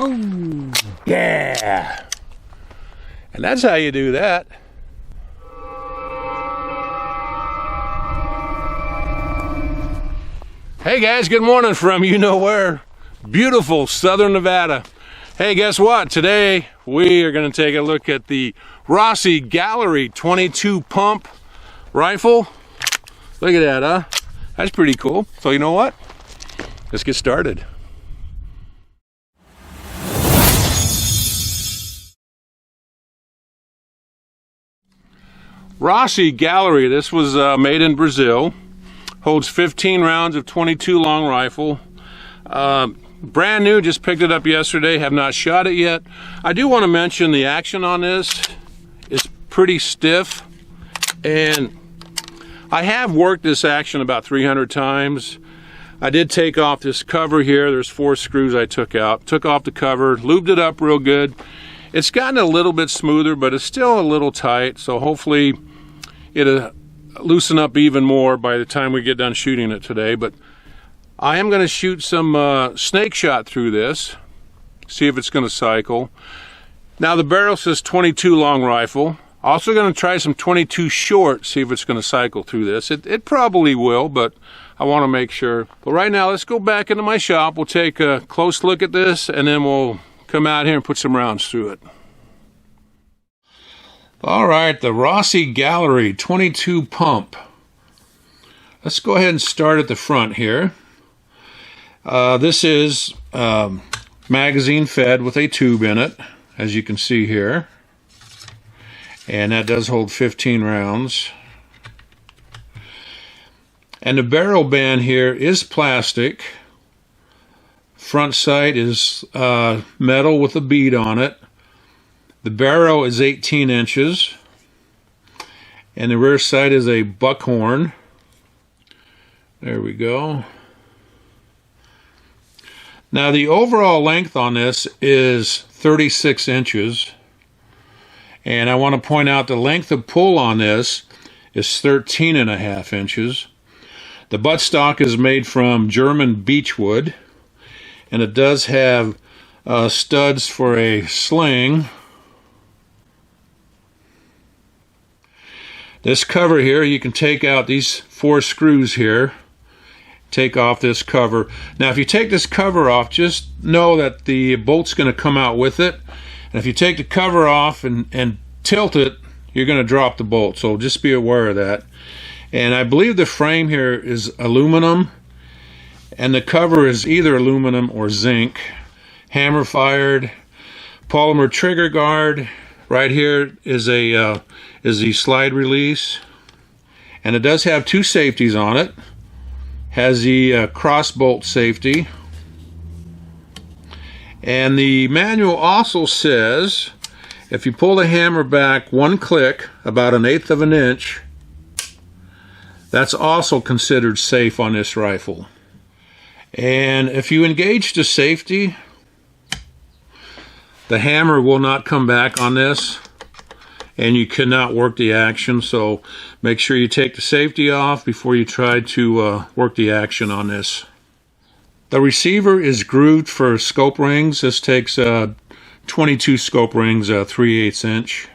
Oh, yeah. And that's how you do that. Hey guys, good morning from you know where. Beautiful Southern Nevada. Hey, guess what? Today we are going to take a look at the Rossi Gallery 22 pump rifle. Look at that, huh? That's pretty cool. So you know what? Let's get started. Rossi Gallery, this was made in Brazil. Holds 15 rounds of 22 long rifle. Brand new, just picked it up yesterday, have not shot it yet. I do want to mention the action on this is pretty stiff, and I have worked this action about 300 times. I did take off this cover here. There's 4 screws I took out. Took off the cover, lubed it up real good. It's gotten a little bit smoother, but it's still a little tight, so hopefully it'll loosen up even more by the time we get done shooting it today. But I am going to shoot some snake shot through this, see if it's going to cycle. Now the barrel says 22 long rifle. Also going to try some 22 short, see if it's going to cycle through this. It probably will, but I want to make sure. But right now, let's go back into my shop. We'll take a close look at this, and then we'll come out here and put some rounds through it. All right, the Rossi Gallery 22 pump. Let's go ahead and start at the front here. This is magazine fed with a tube in it, as you can see here. And that does hold 15 rounds. And the barrel band here is plastic. Front sight is metal with a bead on it. The barrel is 18 inches. And the rear sight is a buckhorn. There we go. Now the overall length on this is 36 inches. And I want to point out the length of pull on this is 13.5 inches. The buttstock is made from German beechwood. And it does have studs for a sling. This cover here, you can take out these 4 screws here. Take off this cover. Now if you take this cover off, just know that the bolt's going to come out with it. And if you take the cover off and tilt it, you're going to drop the bolt. So just be aware of that. And I believe the frame here is aluminum. And the cover is either aluminum or zinc. Hammer fired. Polymer trigger guard. Right here is the slide release. And it does have 2 safeties on it. Has the cross bolt safety. And the manual also says if you pull the hammer back 1 click, about 1/8 of an inch, that's also considered safe on this rifle. And if you engage the safety, the hammer will not come back on this, and you cannot work the action. So make sure you take the safety off before you try to work the action on this. The receiver is grooved for scope rings. This takes 22 scope rings, 3/8 inch.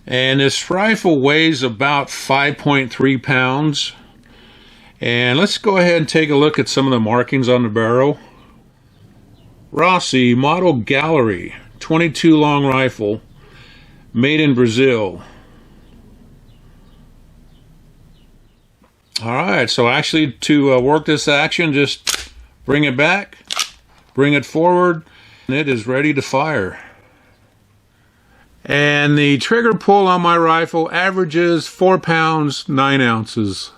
And this rifle weighs about 5.3 pounds. And let's go ahead and take a look at some of the markings on the barrel. Rossi Model Gallery 22 long rifle, made in Brazil. Alright, so actually to work this action, just bring it back, bring it forward, and it is ready to fire. And the trigger pull on my rifle averages 4 pounds, 9 ounces.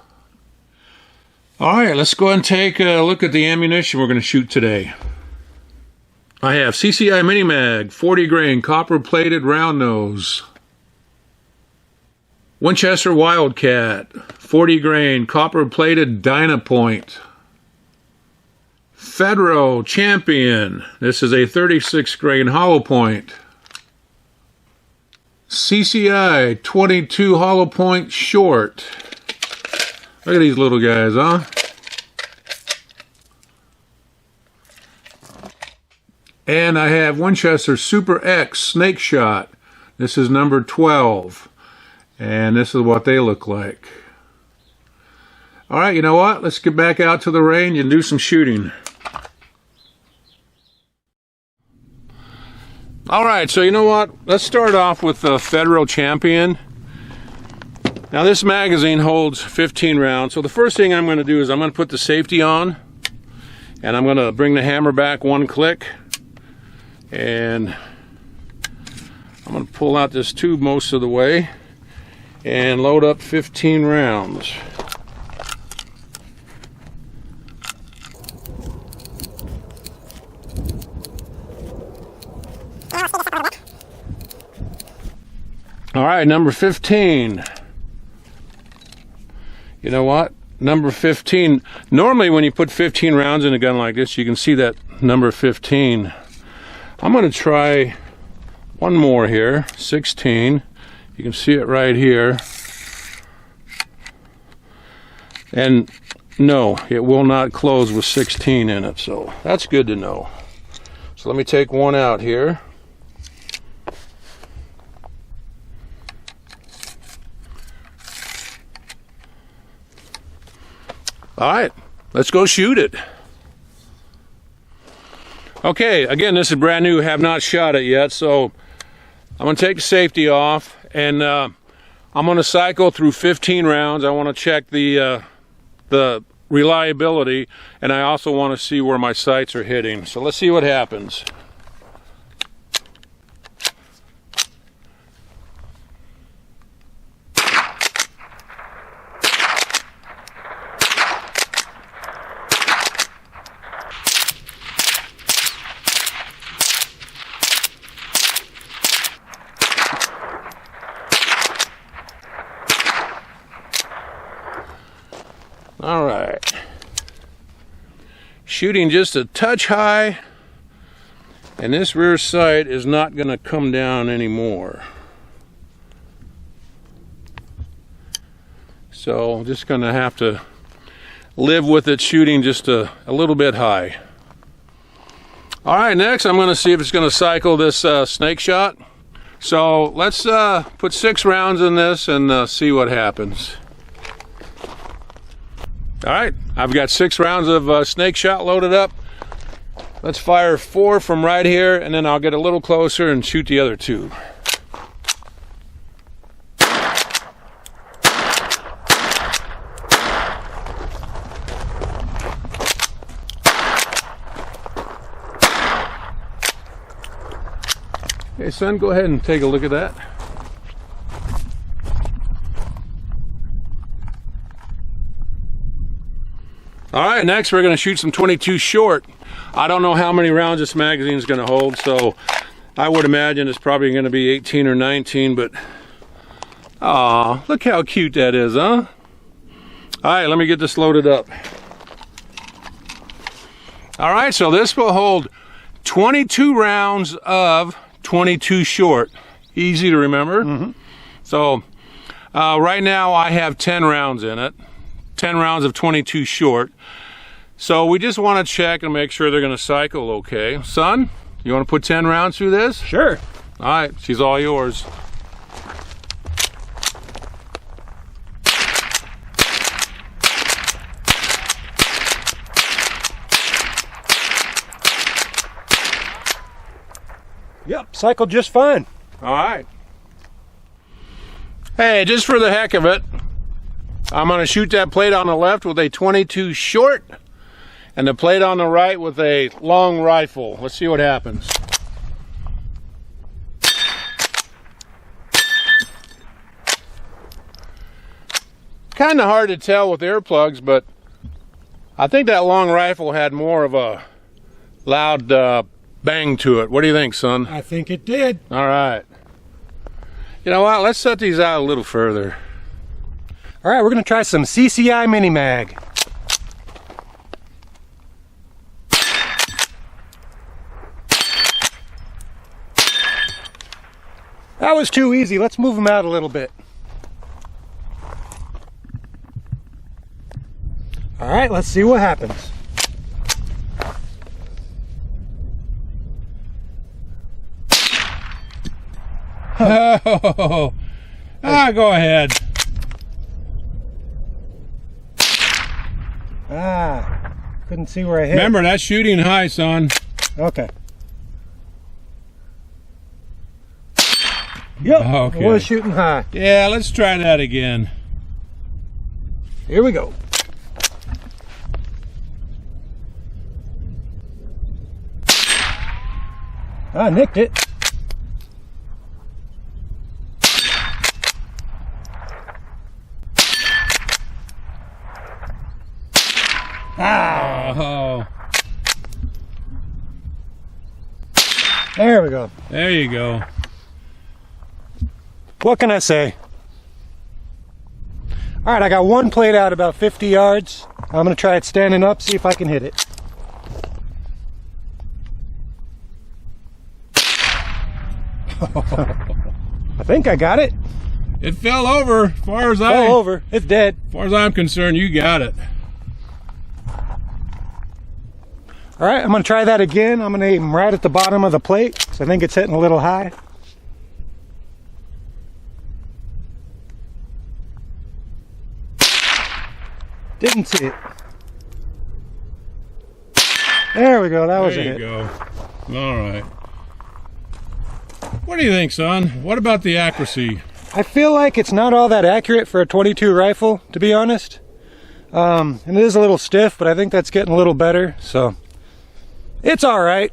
Alright, let's go ahead and take a look at the ammunition we're going to shoot today. I have CCI Mini Mag, 40 grain, copper plated round nose. Winchester Wildcat, 40 grain, copper plated Dynapoint. Fedro Champion, this is a 36 grain hollow point. CCI 22 hollow point short. Look at these little guys, huh? And I have Winchester Super X Snake Shot. This is number 12. And this is what they look like. All right, you know what? Let's get back out to the range and do some shooting. All right, so you know what? Let's start off with the Federal Champion. Now this magazine holds 15 rounds. So the first thing I'm going to do is I'm going to put the safety on. And I'm going to bring the hammer back one click. And I'm going to pull out this tube most of the way. And load up 15 rounds. All right, number 15. You know what? Number 15. Normally when you put 15 rounds in a gun like this, you can see that number 15. I'm going to try one more here, 16. You can see it right here. And no, it will not close with 16 in it, so that's good to know. So let me take one out here. All right, let's go shoot it. Okay, again, this is brand new, have not shot it yet, so I'm going to take the safety off, and I'm going to cycle through 15 rounds. I want to check the reliability, and I also want to see where my sights are hitting. So let's see what happens. All right, shooting just a touch high, and this rear sight is not going to come down anymore. So I'm just going to have to live with it shooting just a little bit high. All right, next I'm going to see if it's going to cycle this snake shot. So let's put 6 rounds in this and see what happens. All right, I've got 6 rounds of snake shot loaded up. Let's fire 4 from right here, and then I'll get a little closer and shoot the other 2. Hey son, go ahead and take a look at that. All right, next we're going to shoot some 22 short. I don't know how many rounds this magazine is going to hold, so I would imagine it's probably going to be 18 or 19, but aw, look how cute that is, huh? All right, let me get this loaded up. All right, so this will hold 22 rounds of 22 short. Easy to remember. Mm-hmm. So right now I have 10 rounds in it. 10 rounds of 22 short. So we just want to check and make sure they're going to cycle okay. Son, you want to put 10 rounds through this? Sure. All right, she's all yours. Yep, cycled just fine. All right. Hey, just for the heck of it, I'm going to shoot that plate on the left with a 22 short and the plate on the right with a long rifle. Let's see what happens. Kind of hard to tell with earplugs, but I think that long rifle had more of a loud bang to it. What do you think, son? I think it did. All right. You know what? Let's set these out a little further. All right, we're going to try some CCI Mini Mag. That was too easy. Let's move them out a little bit. All right, let's see what happens. Oh, go ahead. Couldn't see where I hit. Remember, that's shooting high, son. Okay. Yep, Okay. it was shooting high. Yeah, let's try that again. Here we go. I nicked it. Oh, There we go. there you go. What can I say? All right, I got one plate out about 50 yards. I'm gonna try it standing up, see if I can hit it. I think I got it. It fell over. As far as Fell over. It's dead. As far as I'm concerned, you got it. All right, I'm gonna try that again. I'm gonna aim right at the bottom of the plate, because I think it's hitting a little high. Didn't see it. There we go, that was a There you hit. go. All right. What do you think, son? What about the accuracy? I feel like it's not all that accurate for a 22 rifle, to be honest. And it is a little stiff, but I think that's getting a little better, so it's all right.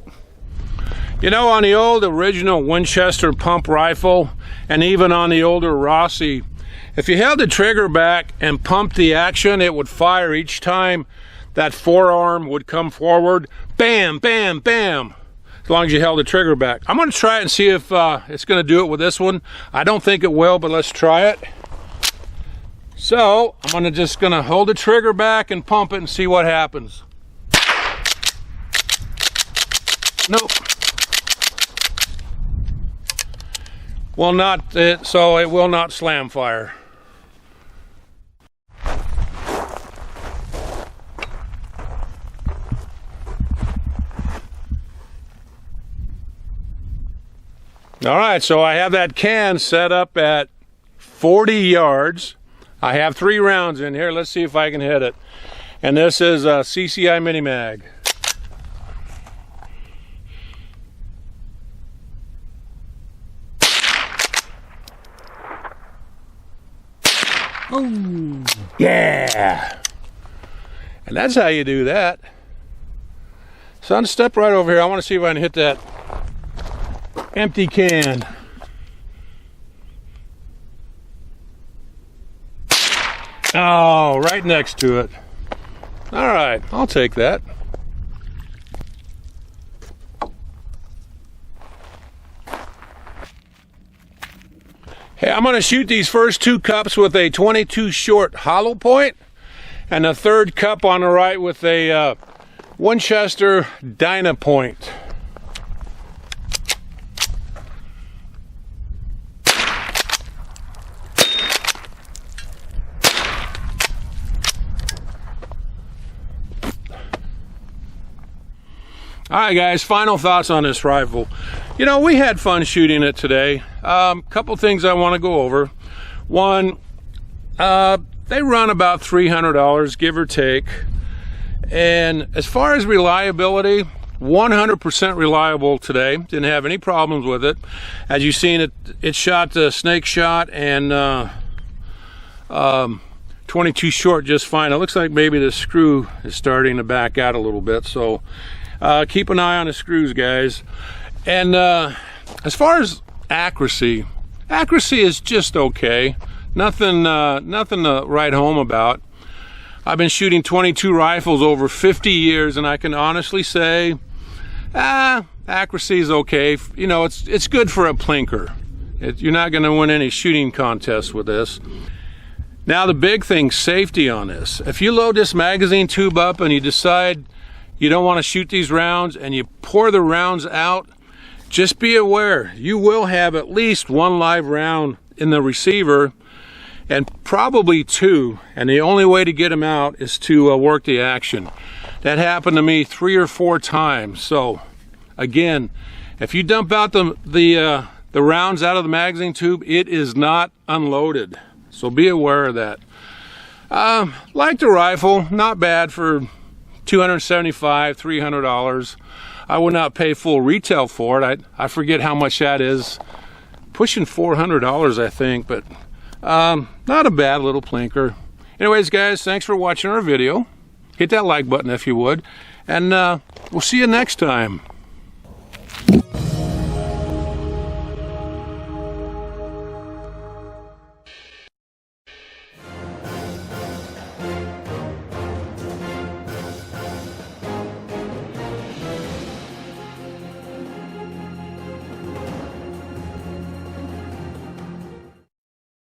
You know, on the old original Winchester pump rifle, and even on the older Rossi, if you held the trigger back and pumped the action, it would fire each time that forearm would come forward. Bam, bam, bam. As long as you held the trigger back. I'm going to try it and see if it's going to do it with this one. I don't think it will, but let's try it. So I'm just going to hold the trigger back and pump it and see what happens. Nope. Will not, so it will not slam fire. All right, so I have that can set up at 40 yards. I have 3 rounds in here. Let's see if I can hit it. And this is a CCI Mini Mag. Oh, yeah. And that's how you do that. Son, step right over here. I want to see if I can hit that empty can. Oh, right next to it. All right, I'll take that. Hey, I'm going to shoot these first 2 cups with a 22 short hollow point, and the third cup on the right with a Winchester Dynapoint. All right, guys, final thoughts on this rifle. You know, we had fun shooting it today. Couple things I want to go over. One, they run about $300, give or take. And as far as reliability, 100% reliable today. Didn't have any problems with it. As you've seen, it shot the snake shot and 22 short just fine. It looks like maybe the screw is starting to back out a little bit, so keep an eye on the screws, guys. And as far as accuracy is just okay. Nothing to write home about. I've been shooting 22 rifles over 50 years, and I can honestly say, accuracy is okay. You know, it's good for a plinker. You're not going to win any shooting contests with this. Now the big thing, safety on this. If you load this magazine tube up and you decide you don't want to shoot these rounds and you pour the rounds out, just be aware you will have at least 1 live round in the receiver and probably 2, and the only way to get them out is to work the action. That happened to me 3 or 4 times. So again, if you dump out the the rounds out of the magazine tube, it is not unloaded. So be aware of that. Like the rifle, not bad for $275, $300. I would not pay full retail for it. I forget how much that is. Pushing $400, I think, but not a bad little plinker. Anyways, guys, thanks for watching our video. Hit that like button if you would, and we'll see you next time.